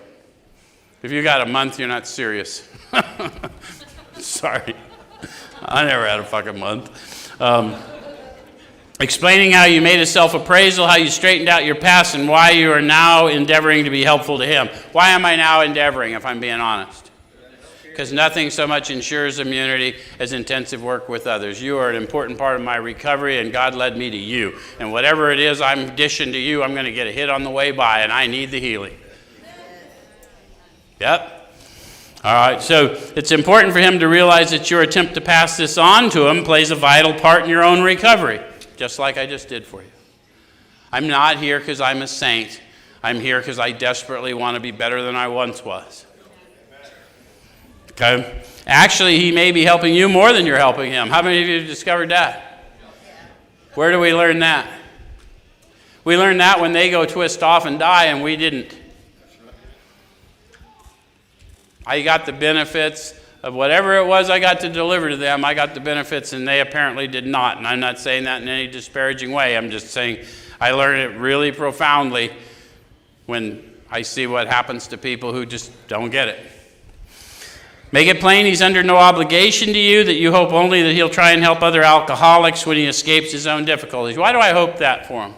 If you got a month, you're not serious." Sorry. I never had a fucking month. Explaining how you made a self-appraisal, how you straightened out your past, and why you are now endeavoring to be helpful to him. Why am I now endeavoring, if I'm being honest? Because nothing so much ensures immunity as intensive work with others. You are an important part of my recovery, and God led me to you. And whatever it is I'm dishing to you, I'm going to get a hit on the way by, and I need the healing. Yep. All right, so it's important for him to realize that your attempt to pass this on to him plays a vital part in your own recovery, just like I just did for you. I'm not here because I'm a saint. I'm here because I desperately want to be better than I once was. Okay? Actually, he may be helping you more than you're helping him. How many of you have discovered that? Where do we learn that? We learn that when they go twist off and die and we didn't. I got the benefits of whatever it was I got to deliver to them. I got the benefits and they apparently did not. And I'm not saying that in any disparaging way. I'm just saying I learned it really profoundly when I see what happens to people who just don't get it. Make it plain he's under no obligation to you, that you hope only that he'll try and help other alcoholics when he escapes his own difficulties. Why do I hope that for him?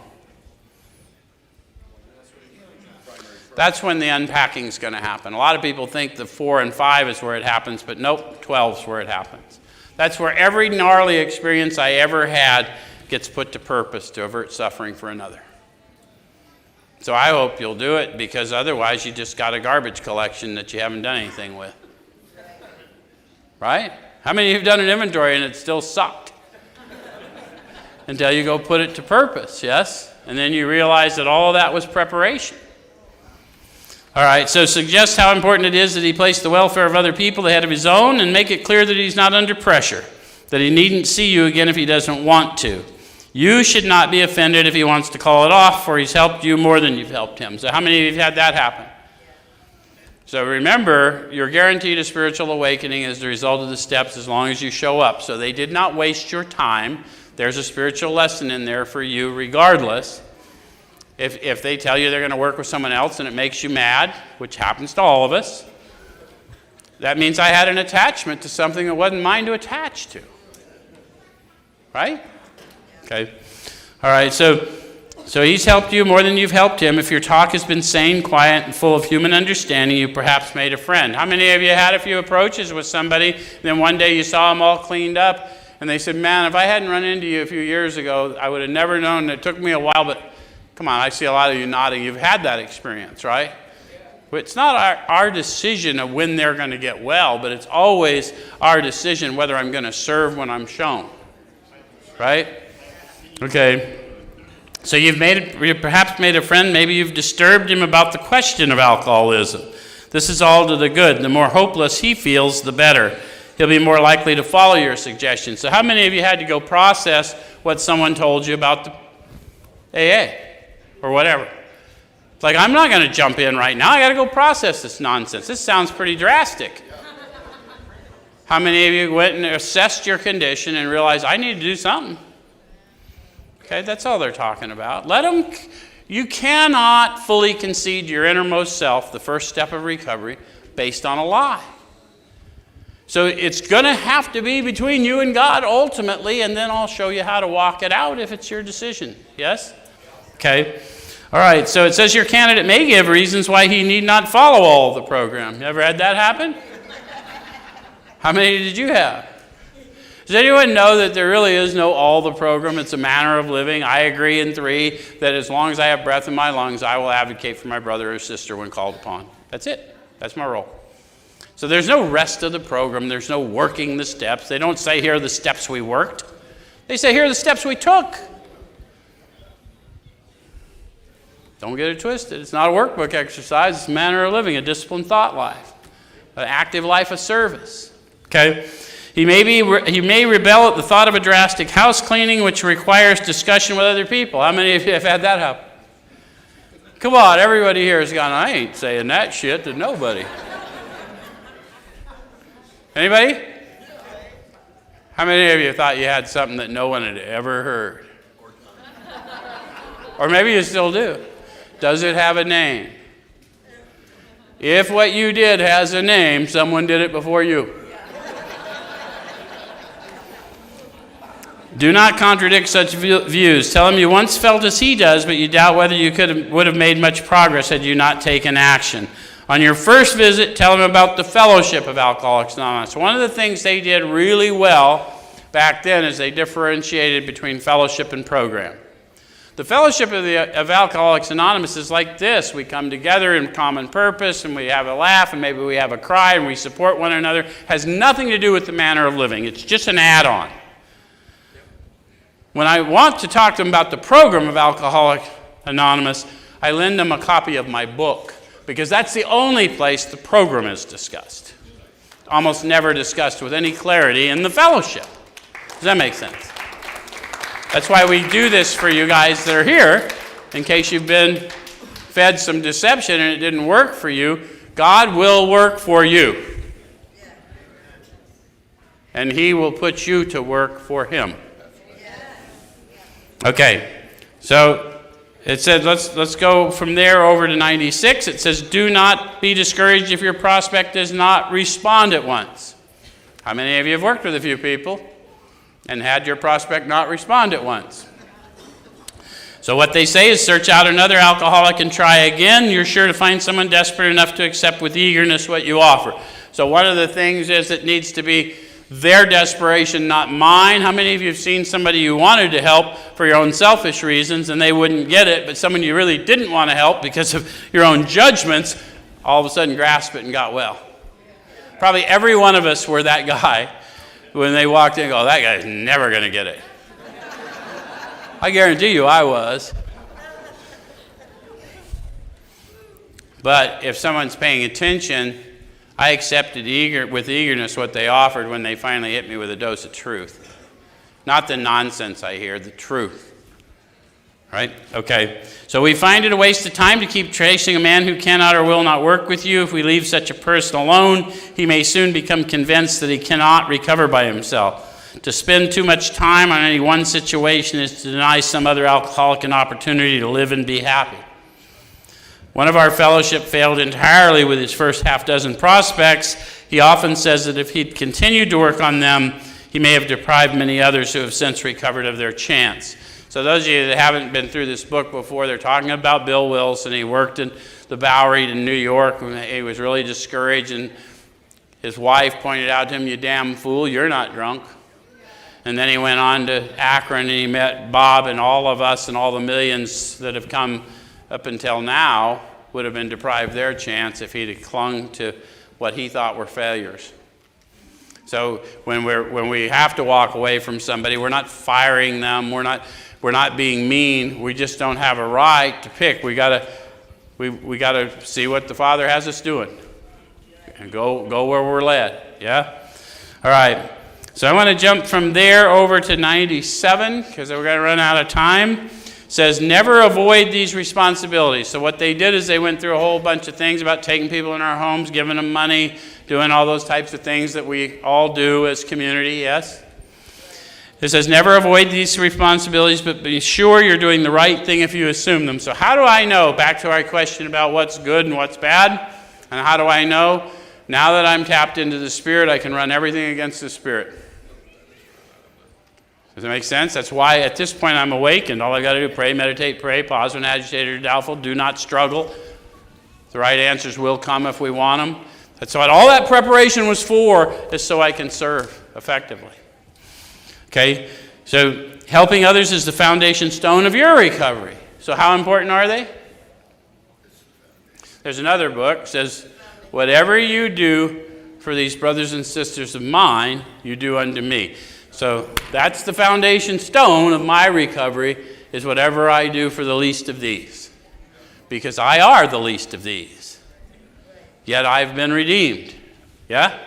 That's when the unpacking is going to happen. A lot of people think the 4 and 5 is where it happens, but nope, 12 is where it happens. That's where every gnarly experience I ever had gets put to purpose to avert suffering for another. So I hope you'll do it, because otherwise you just got a garbage collection that you haven't done anything with. Right? How many of you have done an inventory and it still sucked? Until you go put it to purpose, yes? And then you realize that all of that was preparation. All right, so suggest how important it is that he place the welfare of other people ahead of his own, and make it clear that he's not under pressure, that he needn't see you again if he doesn't want to. You should not be offended if he wants to call it off, for he's helped you more than you've helped him. So how many of you have had that happen? So remember, you're guaranteed a spiritual awakening as the result of the steps as long as you show up. So they did not waste your time. There's a spiritual lesson in there for you regardless. If they tell you they're going to work with someone else and it makes you mad, which happens to all of us, that means I had an attachment to something that wasn't mine to attach to. Right? Okay. All right, so So he's helped you more than you've helped him. If your talk has been sane, quiet, and full of human understanding, you perhaps made a friend. How many of you had a few approaches with somebody, and then one day you saw them all cleaned up, and they said, man, if I hadn't run into you a few years ago, I would have never known. It took me a while, but come on, I see a lot of you nodding. You've had that experience, right? It's not our decision of when they're going to get well, but it's always our decision whether I'm going to serve when I'm shown. Right? Okay. So you've perhaps made a friend. Maybe you've disturbed him about the question of alcoholism. This is all to the good. The more hopeless he feels, the better. He'll be more likely to follow your suggestions. So how many of you had to go process what someone told you about the AA or whatever? It's like, I'm not going to jump in right now. I got to go process this nonsense. This sounds pretty drastic. How many of you went and assessed your condition and realized, I need to do something? Okay, that's all they're talking about. You cannot fully concede your innermost self, the first step of recovery, based on a lie. So it's going to have to be between you and God ultimately, and then I'll show you how to walk it out if it's your decision. Yes? Okay. All right, so it says your candidate may give reasons why he need not follow all the program. You ever had that happen? How many did you have? Does anyone know that there really is no all the program? It's a manner of living. I agree in 3 that as long as I have breath in my lungs, I will advocate for my brother or sister when called upon. That's it. That's my role. So there's no rest of the program. There's no working the steps. They don't say, here are the steps we worked. They say, here are the steps we took. Don't get it twisted. It's not a workbook exercise. It's a manner of living, a disciplined thought life, an active life of service. Okay? He may rebel at the thought of a drastic house cleaning, which requires discussion with other people. How many of you have had that happen? Come on, everybody here has gone, I ain't saying that shit to nobody. Anybody? How many of you thought you had something that no one had ever heard? Or maybe you still do. Does it have a name? If what you did has a name, someone did it before you. Do not contradict such views. Tell him you once felt as he does, but you doubt whether you would have made much progress had you not taken action. On your first visit, tell him about the fellowship of Alcoholics Anonymous. One of the things they did really well back then is they differentiated between fellowship and program. The fellowship of Alcoholics Anonymous is like this. We come together in common purpose, and we have a laugh, and maybe we have a cry, and we support one another. It has nothing to do with the manner of living. It's just an add-on. When I want to talk to them about the program of Alcoholics Anonymous, I lend them a copy of my book, because that's the only place the program is discussed. Almost never discussed with any clarity in the fellowship. Does that make sense? That's why we do this for you guys that are here, in case you've been fed some deception and it didn't work for you. God will work for you. And he will put you to work for him. Okay, so it said, let's go from there over to 96. It says, do not be discouraged if your prospect does not respond at once. How many of you have worked with a few people and had your prospect not respond at once? So what they say is search out another alcoholic and try again. You're sure to find someone desperate enough to accept with eagerness what you offer. So one of the things is it needs to be their desperation, not mine. How many of you have seen somebody you wanted to help for your own selfish reasons and they wouldn't get it, but someone you really didn't want to help because of your own judgments, all of a sudden grasped it and got well? Probably every one of us were that guy when they walked in and go, that guy's never going to get it. I guarantee you I was. But if someone's paying attention, I accepted with eagerness what they offered when they finally hit me with a dose of truth. Not the nonsense I hear, the truth. Right? Okay. So we find it a waste of time to keep chasing a man who cannot or will not work with you. If we leave such a person alone, he may soon become convinced that he cannot recover by himself. To spend too much time on any one situation is to deny some other alcoholic an opportunity to live and be happy. One of our fellowship failed entirely with his first half dozen prospects. He often says that if he'd continued to work on them, he may have deprived many others who have since recovered of their chance. So those of you that haven't been through this book before, they're talking about Bill Wilson. He worked in the Bowery in New York. He was really discouraged, and his wife pointed out to him, "You damn fool, you're not drunk." And then he went on to Akron, and he met Bob, and all of us and all the millions that have come up until now would have been deprived their chance if he'd have clung to what he thought were failures. So when we have to walk away from somebody, we're not firing them, we're not being mean, we just don't have a right to pick. We gotta see what the Father has us doing and go where we're led. Yeah? All right. So I want to jump from there over to 97 because we're going to run out of time. It says, never avoid these responsibilities. So what they did is they went through a whole bunch of things about taking people in our homes, giving them money, doing all those types of things that we all do as community, yes? It says, never avoid these responsibilities, but be sure you're doing the right thing if you assume them. So how do I know? Back to our question about what's good and what's bad. And how do I know? Now that I'm tapped into the Spirit, I can run everything against the Spirit. Does that make sense? That's why at this point I'm awakened. All I got to do, pray, meditate, pray, pause when agitated or doubtful, do not struggle. The right answers will come if we want them. That's what all that preparation was for, is so I can serve effectively. Okay? So helping others is the foundation stone of your recovery. So how important are they? There's another book that says, whatever you do for these brothers and sisters of mine, you do unto me. So that's the foundation stone of my recovery, is whatever I do for the least of these. Because I are the least of these. Yet I've been redeemed. Yeah?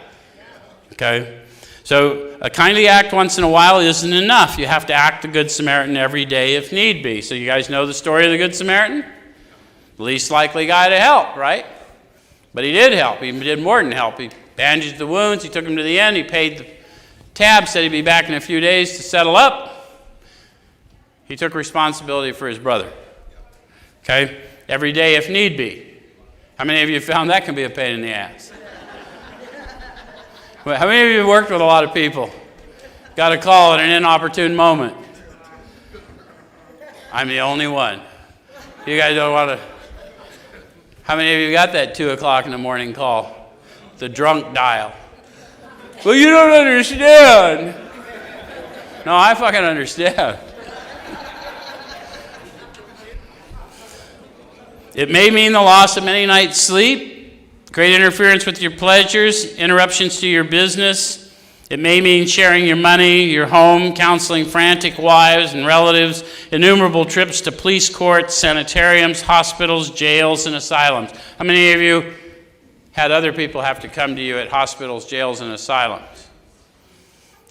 Okay. So a kindly act once in a while isn't enough. You have to act the Good Samaritan every day if need be. So you guys know the story of the Good Samaritan? The least likely guy to help, right? But he did help. He did more than help. He bandaged the wounds. He took him to the end. He paid the tab, said he'd be back in a few days to settle up. He took responsibility for his brother. Okay? Every day if need be. How many of you found that can be a pain in the ass? How many of you worked with a lot of people? Got a call at an inopportune moment? I'm the only one. You guys don't want to... How many of you got that 2 o'clock in the morning call? The drunk dial. Well, you don't understand. No, I fucking understand. It may mean the loss of many nights' sleep, great interference with your pleasures, interruptions to your business. It may mean sharing your money, your home, counseling frantic wives and relatives, innumerable trips to police courts, sanitariums, hospitals, jails, and asylums. How many of you had other people have to come to you at hospitals, jails, and asylums?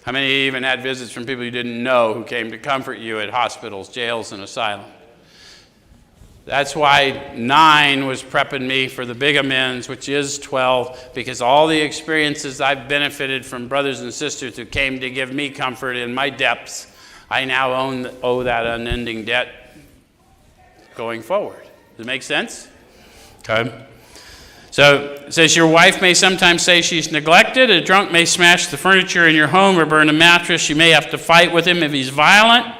How many even had visits from people you didn't know who came to comfort you at hospitals, jails, and asylums? That's why 9 was prepping me for the big amends, which is 12, because all the experiences I've benefited from brothers and sisters who came to give me comfort in my depths, I now owe that unending debt going forward. Does it make sense? Okay. So it says your wife may sometimes say she's neglected. A drunk may smash the furniture in your home or burn a mattress. You may have to fight with him if he's violent.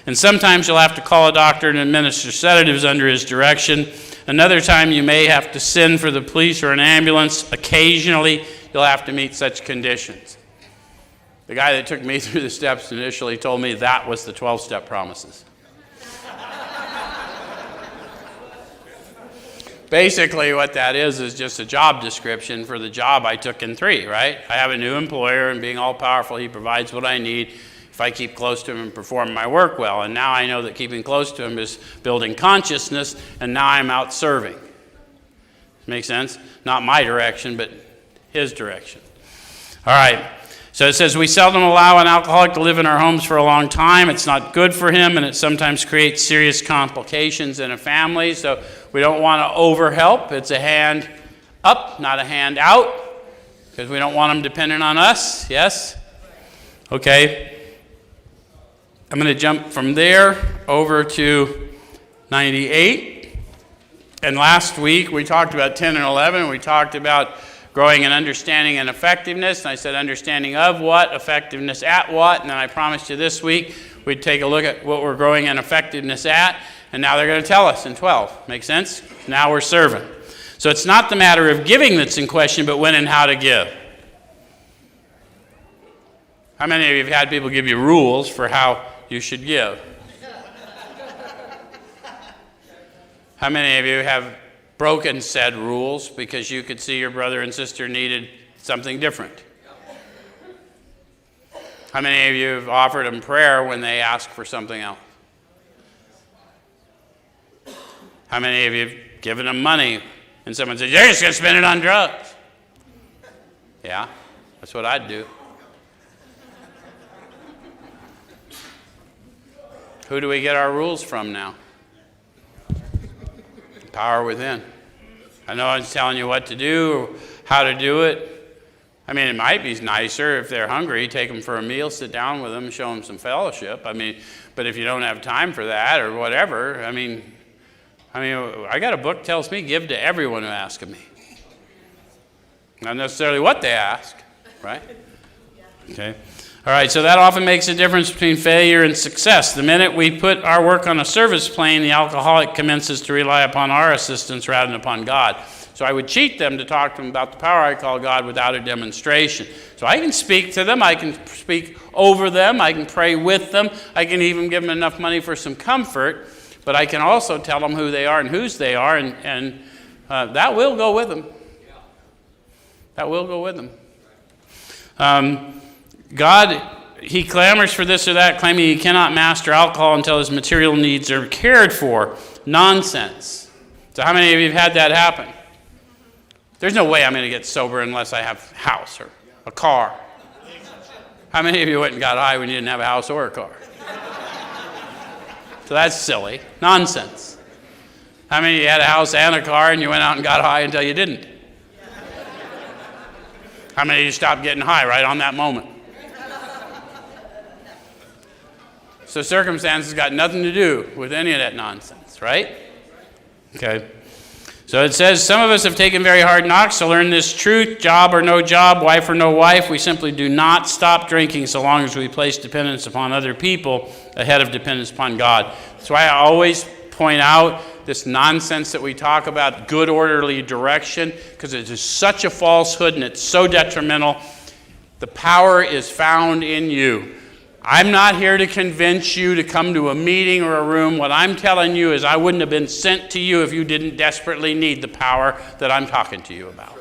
And sometimes you'll have to call a doctor and administer sedatives under his direction. Another time you may have to send for the police or an ambulance. Occasionally you'll have to meet such conditions. The guy that took me through the steps initially told me that was the 12-step promises. Basically what that is just a job description for the job I took in 3, right? I have a new employer, and being all-powerful, he provides what I need if I keep close to him and perform my work well. And now I know that keeping close to him is building consciousness, and now I'm out serving. Make sense? Not my direction, but his direction. All right. So it says, we seldom allow an alcoholic to live in our homes for a long time. It's not good for him, and it sometimes creates serious complications in a family. So we don't want to overhelp. It's a hand up, not a hand out, because we don't want them dependent on us. Yes? Okay. I'm going to jump from there over to 98. And last week we talked about 10 and 11. We talked about growing in understanding and effectiveness. And I said understanding of what, effectiveness at what. And then I promised you this week we'd take a look at what we're growing in effectiveness at, and now they're going to tell us in 12. Make sense? Now we're serving. So it's not the matter of giving that's in question, but when and how to give. How many of you have had people give you rules for how you should give? How many of you have broken said rules because you could see your brother and sister needed something different? How many of you have offered them prayer when they ask for something else? How many of you have given them money and someone says, you're just going to spend it on drugs? Yeah, that's what I'd do. Who do we get our rules from now? Power within. I know I'm telling you what to do or how to do it. I mean, it might be nicer if they're hungry, take them for a meal, sit down with them, show them some fellowship. But if you don't have time for that or whatever, I got a book that tells me give to everyone who asks of me. Not necessarily what they ask, right? Okay. All right, so that often makes a difference between failure and success. The minute we put our work on a service plane, the alcoholic commences to rely upon our assistance rather than upon God. So I would cheat them to talk to them about the power I call God without a demonstration. So I can speak to them, I can speak over them, I can pray with them, I can even give them enough money for some comfort, but I can also tell them who they are and whose they are, and that will go with them. That will go with them. God, he clamors for this or that, claiming he cannot master alcohol until his material needs are cared for. Nonsense. So how many of you have had that happen? There's no way I'm going to get sober unless I have a house or a car. How many of you went and got high when you didn't have a house or a car? So that's silly. Nonsense. How many of you had a house and a car and you went out and got high until you didn't? How many of you stopped getting high right on that moment? So circumstances got nothing to do with any of that nonsense, right? Okay. So it says, some of us have taken very hard knocks to learn this truth, job or no job, wife or no wife. We simply do not stop drinking so long as we place dependence upon other people ahead of dependence upon God. That's why I always point out this nonsense that we talk about, good orderly direction, because it is such a falsehood and it's so detrimental. The power is found in you. I'm not here to convince you to come to a meeting or a room. What I'm telling you is I wouldn't have been sent to you if you didn't desperately need the power that I'm talking to you about.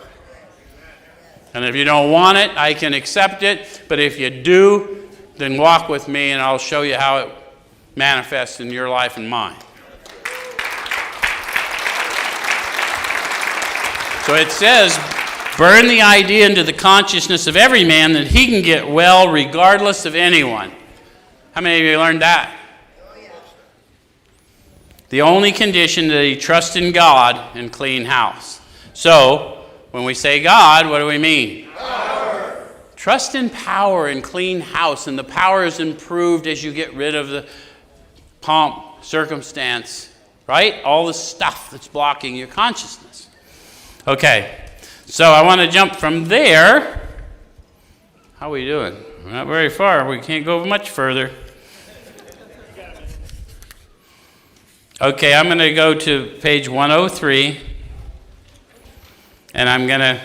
And if you don't want it, I can accept it. But if you do, then walk with me and I'll show you how it manifests in your life and mine. So it says, burn the idea into the consciousness of every man that he can get well regardless of anyone. How many of you learned that? The only condition that he trusts in God and clean house. So, when we say God, what do we mean? Power. Trust in power and clean house, and the power is improved as you get rid of the pomp, circumstance, right? All the stuff that's blocking your consciousness. Okay. So I want to jump from there. How are we doing? We're not very far. We can't go much further. Okay, I'm going to go to page 103. And I'm going to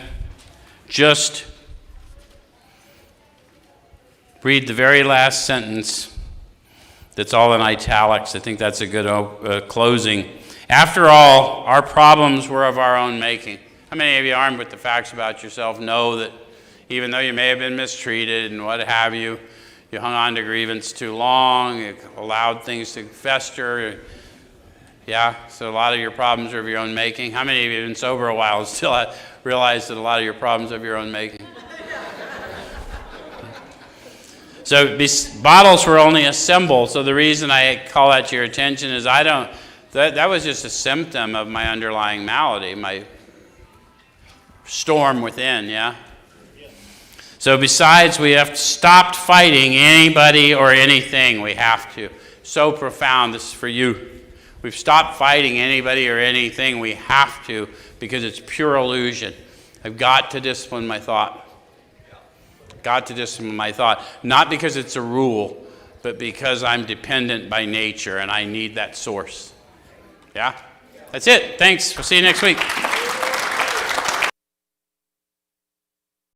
just read the very last sentence. That's all in italics. I think that's a good closing. After all, our problems were of our own making. How many of you, armed with the facts about yourself, know that even though you may have been mistreated and what have you, you hung on to grievance too long, you allowed things to fester? Yeah, so a lot of your problems are of your own making. How many of you have been sober a while and still realize that a lot of your problems are of your own making? So bottles were only a symbol, so the reason I call that to your attention is that was just a symptom of my underlying malady, my storm within, yeah? So besides, we have stopped fighting anybody or anything. We have to. So profound. This is for you. We've stopped fighting anybody or anything. We have to, because it's pure illusion. I've got to discipline my thought. Got to discipline my thought. Not because it's a rule, but because I'm dependent by nature and I need that source. Yeah? That's it. Thanks. We'll see you next week.